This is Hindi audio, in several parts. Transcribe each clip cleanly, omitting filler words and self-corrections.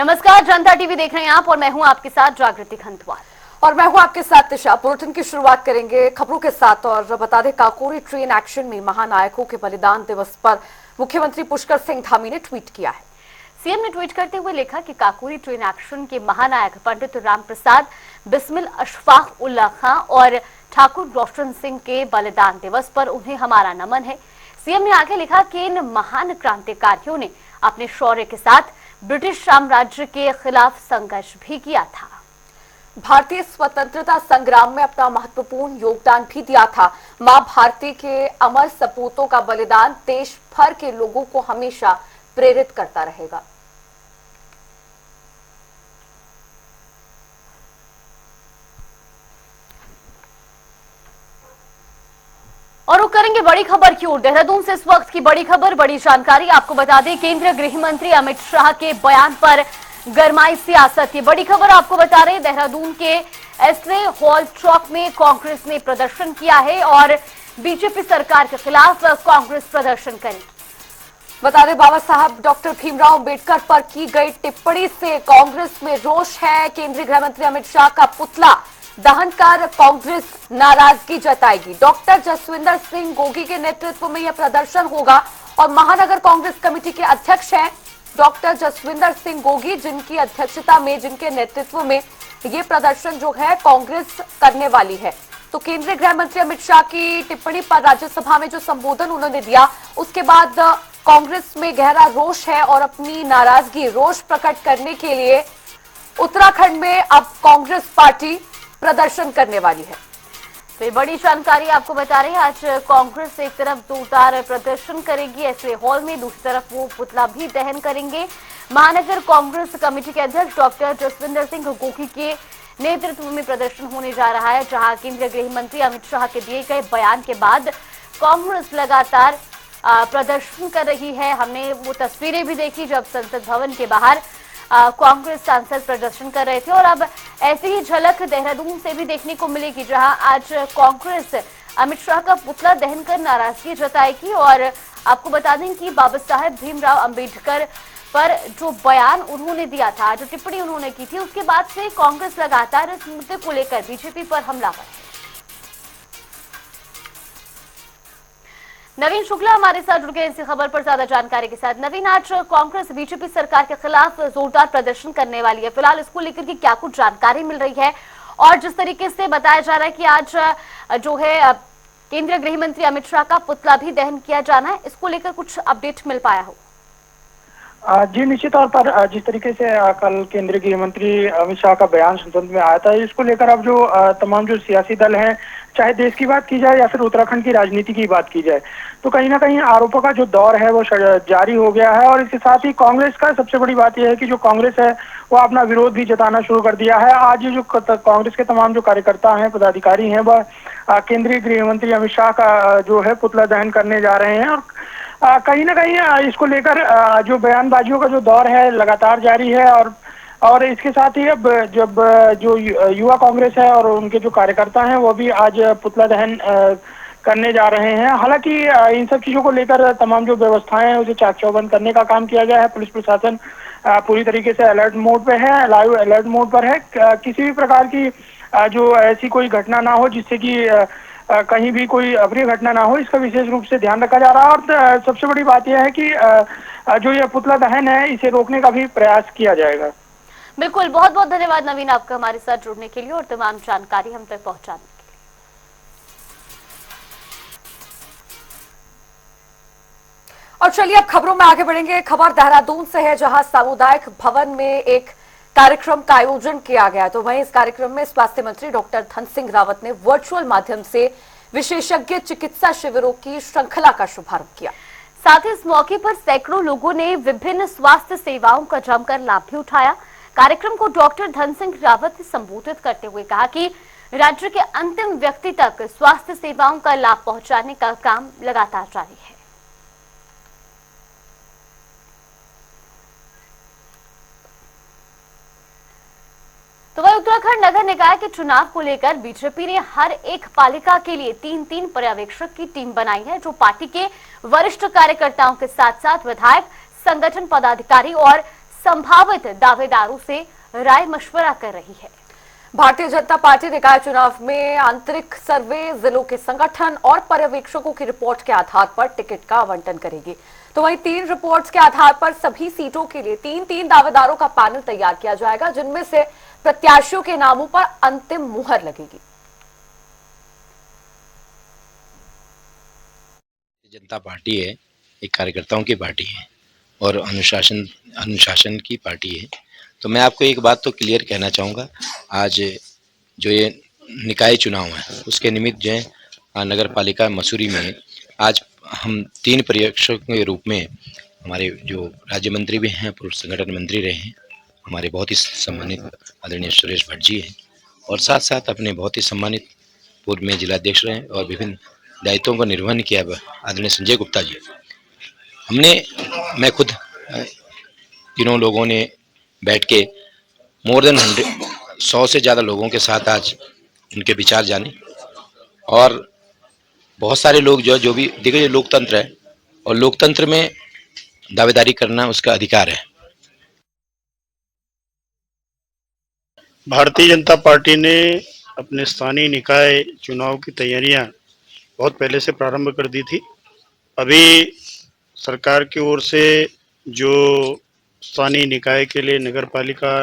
नमस्कार, जनता टीवी देख रहे हैं आप और मैं हूं आपके साथ जागृति खंतवाल। और मैं हूं आपके साथ तिशा। बुलेटिन की शुरुआत करेंगे खबरों के साथ और बता दें काकोरी ट्रेन एक्शन में महानायकों के बलिदान दिवस पर मुख्यमंत्री पुष्कर सिंह धामी ने ट्वीट किया है। सीएम ने ट्वीट करते हुए लिखा कि काकोरी ट्रेन एक्शन के महानायक पंडित राम प्रसाद, बिस्मिल अशफाक उल्लाह खां और ठाकुर रोशन सिंह के बलिदान दिवस पर उन्हें हमारा नमन है। सीएम ने आगे लिखा कि इन महान क्रांतिकारियों ने अपने शौर्य के साथ ब्रिटिश साम्राज्य के खिलाफ संघर्ष भी किया था। भारतीय स्वतंत्रता संग्राम में अपना महत्वपूर्ण योगदान भी दिया था। मां भारती के अमर सपूतों का बलिदान देश भर के लोगों को हमेशा प्रेरित करता रहेगा। और रुक करेंगे बड़ी खबर की ओर। देहरादून से इस वक्त की बड़ी खबर, बड़ी जानकारी आपको बता दें। केंद्रीय गृह मंत्री अमित शाह के बयान पर गरमाई सियासत। ये बड़ी खबर आपको बता रहे, देहरादून के एसरे हॉल चौक में कांग्रेस ने प्रदर्शन किया है और बीजेपी सरकार के खिलाफ कांग्रेस प्रदर्शन करेगी। बता दें बाबा साहब डॉक्टर भीमराव अंबेडकर पर की गई टिप्पणी से कांग्रेस में रोष है। केंद्रीय गृह मंत्री अमित शाह का पुतला दहन कर कांग्रेस नाराजगी जताएगी। डॉक्टर जसविंदर सिंह गोगी के नेतृत्व में यह प्रदर्शन होगा और महानगर कांग्रेस कमेटी के अध्यक्ष हैं डॉक्टर जसविंदर सिंह गोगी, जिनकी अध्यक्षता में, जिनके नेतृत्व में ये प्रदर्शन जो है कांग्रेस करने वाली है। तो केंद्रीय गृह मंत्री अमित शाह की टिप्पणी पर राज्यसभा में जो संबोधन उन्होंने दिया, उसके बाद कांग्रेस में गहरा रोष है और अपनी नाराजगी, रोष प्रकट करने के लिए उत्तराखंड में अब कांग्रेस पार्टी प्रदर्शन करने वाली है। तो ये बड़ी जानकारी आपको बता रही है। आज कांग्रेस एक तरफ जोरदार प्रदर्शन करेगी ऐसे हॉल में, दूसरी तरफ वो पुतला भी दहन करेंगे। महानगर कांग्रेस कमेटी के अध्यक्ष डॉक्टर जसविंदर सिंह गोगी के नेतृत्व में प्रदर्शन होने जा रहा है, जहां केंद्रीय गृह मंत्री अमित शाह के दिए गए बयान के बाद कांग्रेस लगातार प्रदर्शन कर रही है। हमने वो तस्वीरें भी देखी जब संसद भवन के बाहर कांग्रेस सांसद प्रदर्शन कर रहे थे और अब ऐसी ही झलक देहरादून से भी देखने को मिलेगी, जहां आज कांग्रेस अमित शाह का पुतला दहन कर नाराजगी जताएगी। और आपको बता दें कि बाबा साहेब भीमराव अंबेडकर पर जो बयान उन्होंने दिया था, जो टिप्पणी उन्होंने की थी, उसके बाद से कांग्रेस लगातार इस मुद्दे को लेकर बीजेपी पर हमला कर रही है। नवीन शुक्ला हमारे साथ जुड़ गए इसी खबर पर ज्यादा जानकारी के साथ। नवीन, आज कांग्रेस बीजेपी सरकार के खिलाफ जोरदार प्रदर्शन करने वाली है, फिलहाल इसको लेकर के क्या कुछ जानकारी मिल रही है? और जिस तरीके से बताया जा रहा है कि आज जो है केंद्रीय गृह मंत्री अमित शाह का पुतला भी दहन किया जाना है, इसको लेकर कुछ अपडेट मिल पाया हो? जी, निश्चित तौर पर जिस तरीके से कल केंद्रीय गृह मंत्री अमित शाह का बयान संसद में आया था, इसको लेकर अब जो तमाम जो सियासी दल हैं, चाहे देश की बात की जाए या फिर उत्तराखंड की राजनीति की बात की जाए, तो कहीं ना कहीं आरोपों का जो दौर है वो जारी हो गया है। और इसके साथ ही कांग्रेस का सबसे बड़ी बात यह है कि जो कांग्रेस है वो अपना विरोध भी जताना शुरू कर दिया है। आज जो कांग्रेस के तमाम जो कार्यकर्ता हैं, पदाधिकारी हैं, वह केंद्रीय गृह मंत्री अमित शाह का जो है पुतला दहन करने जा रहे हैं। और कहीं ना कहीं इसको लेकर जो बयानबाजियों का जो दौर है लगातार जारी है। और इसके साथ ही अब जब जो युवा कांग्रेस है और उनके जो कार्यकर्ता हैं वो भी आज पुतला दहन करने जा रहे हैं। हालांकि इन सब चीजों को लेकर तमाम जो व्यवस्थाएं हैं उसे चाक चौबंद करने का काम किया गया है। पुलिस प्रशासन पूरी तरीके से अलर्ट मोड पे है, लाइव अलर्ट मोड पर है। किसी भी प्रकार की जो ऐसी कोई घटना ना हो जिससे कि कहीं भी कोई अप्रिय घटना ना हो, इसका विशेष रूप से ध्यान रखा जा रहा है। और सबसे बड़ी बात यह है कि जो यह पुतला दहन है इसे रोकने का भी प्रयास किया जाएगा। बिल्कुल, बहुत बहुत धन्यवाद नवीन आपका हमारे साथ जुड़ने के लिए और तमाम जानकारी हम तक पहुंचाने के लिए। और चलिए अब खबरों में आगे बढ़ेंगे। खबर देहरादून से है, जहां सामुदायिक भवन में एक कार्यक्रम का आयोजन किया गया। तो वहीं इस कार्यक्रम में स्वास्थ्य मंत्री डॉक्टर धन सिंह रावत ने वर्चुअल माध्यम से विशेषज्ञ चिकित्सा शिविरों की श्रृंखला का शुभारंभ किया। साथ ही इस मौके पर सैकड़ों लोगों ने विभिन्न स्वास्थ्य सेवाओं का जमकर लाभ भी उठाया। कार्यक्रम को डॉक्टर धन सिंह रावत ने संबोधित करते हुए कहा कि राज्य के अंतिम व्यक्ति तक स्वास्थ्य सेवाओं का लाभ पहुंचाने का काम लगातार जारी है। तो वही उत्तराखंड नगर निकाय के चुनाव को लेकर बीजेपी ने हर एक पालिका के लिए 3-3 पर्यवेक्षक की टीम बनाई है, जो पार्टी के वरिष्ठ कार्यकर्ताओं के साथ साथ विधायक, संगठन पदाधिकारी और संभावित दावेदारों से राय मशवरा कर रही है। भारतीय जनता पार्टी निकाय चुनाव में आंतरिक सर्वे जिलों के संगठन और पर्यवेक्षकों की रिपोर्ट के आधार पर टिकट का आवंटन करेगी। तो वहीं 3 रिपोर्ट्स के आधार पर सभी सीटों के लिए 3-3 दावेदारों का पैनल तैयार किया जाएगा, जिनमें से प्रत्याशियों के नामों पर अंतिम मुहर लगेगी। जनता पार्टी है, एक कार्यकर्ताओं की पार्टी है और अनुशासन की पार्टी है। तो मैं आपको एक बात तो क्लियर कहना चाहूँगा, आज जो ये निकाय चुनाव है उसके निमित्त जो है नगर पालिका मसूरी में आज हम 3 पर्यवेक्षकों के रूप में, हमारे जो राज्य मंत्री भी हैं, पूर्व संगठन मंत्री रहे हैं, हमारे बहुत ही सम्मानित आदरणीय सुरेश भट्ट जी हैं, और साथ साथ अपने बहुत ही सम्मानित पूर्व में जिलाध्यक्ष रहे और विभिन्न दायित्वों का निर्वहन किया आदरणीय संजय गुप्ता जी। मैं खुद तीनों लोगों ने बैठ के मोर देन 100 से ज़्यादा लोगों के साथ आज उनके विचार जाने, और बहुत सारे लोग जो भी देखिए, लोकतंत्र है और लोकतंत्र में दावेदारी करना उसका अधिकार है। भारतीय जनता पार्टी ने अपने स्थानीय निकाय चुनाव की तैयारियां बहुत पहले से प्रारंभ कर दी थी। अभी सरकार की ओर से जो स्थानीय निकाय के लिए नगर पालिका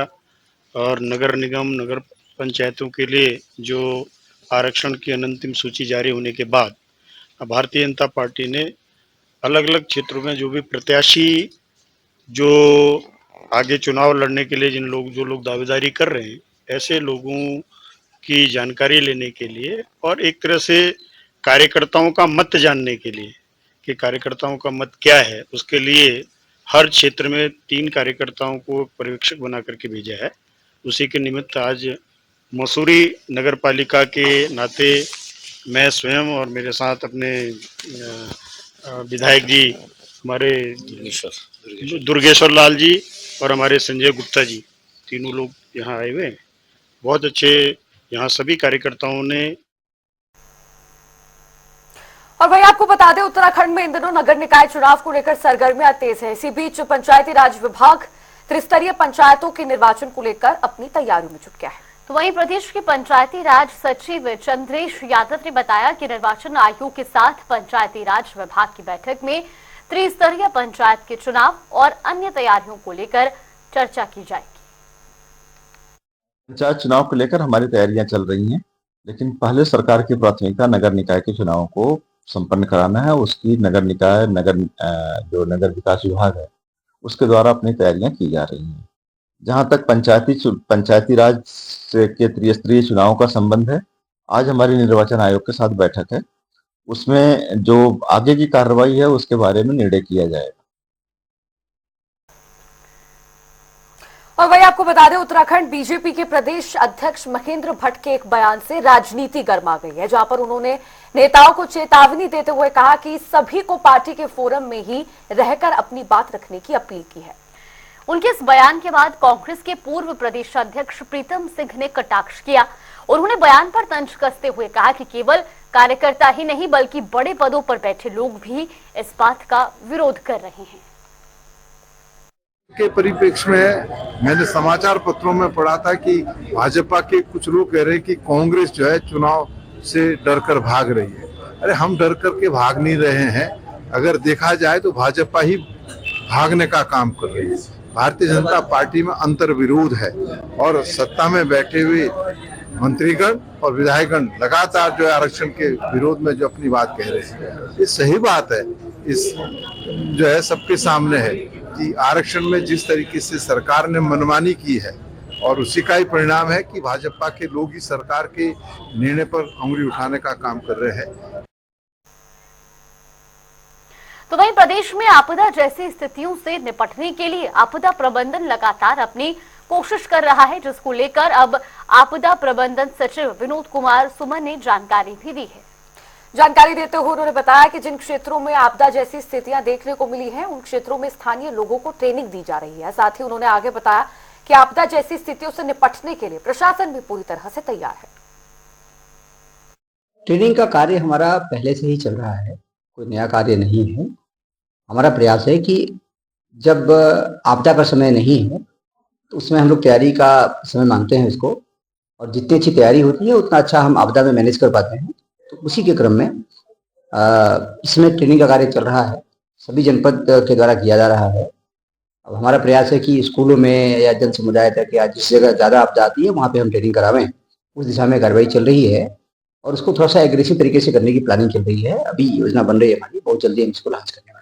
और नगर निगम, नगर पंचायतों के लिए जो आरक्षण की अंतिम सूची जारी होने के बाद भारतीय जनता पार्टी ने अलग अलग क्षेत्रों में जो भी प्रत्याशी जो आगे चुनाव लड़ने के लिए जो लोग दावेदारी कर रहे हैं, ऐसे लोगों की जानकारी लेने के लिए और एक तरह से कार्यकर्ताओं का मत जानने के लिए कि कार्यकर्ताओं का मत क्या है, उसके लिए हर क्षेत्र में 3 कार्यकर्ताओं को पर्यवेक्षक बना करके भेजा है। उसी के निमित्त आज मसूरी नगर पालिका के नाते मैं स्वयं और मेरे साथ अपने विधायक जी, हमारे दुर्गेश्वर लाल जी और हमारे संजय गुप्ता जी, तीनों लोग यहाँ आए हुए हैं। बहुत अच्छे यहाँ सभी कार्यकर्ताओं ने। और वही आपको बता दें, उत्तराखंड में इन दिनों नगर निकाय चुनाव को लेकर सरगर्मियां तेज है। इसी बीच पंचायती राज विभाग त्रिस्तरीय पंचायतों के निर्वाचन को लेकर अपनी तैयारियों में जुट गया है। तो वहीं प्रदेश के पंचायती राज सचिव चंद्रेश यादव ने बताया कि निर्वाचन आयोग के साथ पंचायती राज विभाग की बैठक में त्रिस्तरीय पंचायत के चुनाव और अन्य तैयारियों को लेकर चर्चा की जाएगी। पंचायत चुनाव को लेकर हमारी तैयारियां चल रही हैं, लेकिन पहले सरकार की प्राथमिकता नगर निकाय के चुनावों को संपन्न कराना है। उसकी जो नगर विकास विभाग है उसके द्वारा अपनी तैयारियां की जा रही हैं। जहां तक पंचायती राज के त्रिस्तरीय चुनाव का संबंध है, आज हमारी निर्वाचन आयोग के साथ बैठक है। उसमें जो आगे की कार्रवाई है उसके बारे में निर्णय किया जाएगा। और वही आपको बता दें, उत्तराखंड बीजेपी के प्रदेश अध्यक्ष महेंद्र भट्ट के एक बयान से राजनीति गर्मा गई है, जहां पर उन्होंने नेताओं को चेतावनी देते हुए कहा कि सभी को पार्टी के फोरम में ही रहकर अपनी बात रखने की अपील की है। उनके इस बयान के बाद कांग्रेस के पूर्व प्रदेश अध्यक्ष प्रीतम सिंह ने कटाक्ष किया और उन्होंने बयान पर तंज कसते हुए कहा कि केवल कार्यकर्ता ही नहीं बल्कि बड़े पदों पर बैठे लोग भी इस बात का विरोध कर रहे हैं। के परिप्रेक्ष्य में मैंने समाचार पत्रों में पढ़ा था कि भाजपा के कुछ लोग कह रहे हैं कि कांग्रेस जो है चुनाव से डरकर भाग रही है। अरे हम डर करके भाग नहीं रहे हैं। अगर देखा जाए तो भाजपा ही भागने का काम कर रही है। भारतीय जनता पार्टी में अंतर विरोध है और सत्ता में बैठे हुए मंत्रीगण और विधायकगण लगातार जो है आरक्षण के विरोध में जो अपनी बात कह रहे हैं, ये सही बात है। इस जो है सबके सामने है कि आरक्षण में जिस तरीके से सरकार ने मनमानी की है और उसी का ही परिणाम है कि भाजपा के लोग ही सरकार के निर्णय पर उंगली उठाने का काम कर रहे हैं। तो वहीं प्रदेश में आपदा जैसी स्थितियों से निपटने के लिए आपदा प्रबंधन लगातार अपनी कोशिश कर रहा है, जिसको लेकर अब आपदा प्रबंधन सचिव विनोद कुमार सुमन ने जानकारी भी दी है। जानकारी देते हुए उन्होंने बताया कि जिन क्षेत्रों में आपदा जैसी स्थितियां देखने को मिली हैं, उन क्षेत्रों में स्थानीय लोगों को ट्रेनिंग दी जा रही है। साथ ही उन्होंने आगे बताया कि आपदा जैसी स्थितियों से निपटने के लिए प्रशासन भी पूरी तरह से तैयार है। ट्रेनिंग का कार्य हमारा पहले से ही चल रहा है, कोई नया कार्य नहीं है। हमारा प्रयास है कि जब आपदा का समय नहीं है तो उसमें हम लोग तैयारी का समय मानते हैं इसको, और जितनी अच्छी तैयारी होती है उतना अच्छा हम आपदा में मैनेज कर पाते हैं। तो उसी के क्रम में इसमें ट्रेनिंग का कार्य चल रहा है, सभी जनपद के द्वारा किया जा रहा है। अब हमारा प्रयास है कि स्कूलों में या जन समुदाय तक या जिस जगह ज़्यादा आपदा आती है वहाँ पे हम ट्रेनिंग करावें। उस दिशा में कार्रवाई चल रही है और उसको थोड़ा सा एग्रेसिव तरीके से करने की प्लानिंग चल रही है। अभी योजना बन रही है हमारी, बहुत जल्दी हम इसको लॉन्च करेंगे।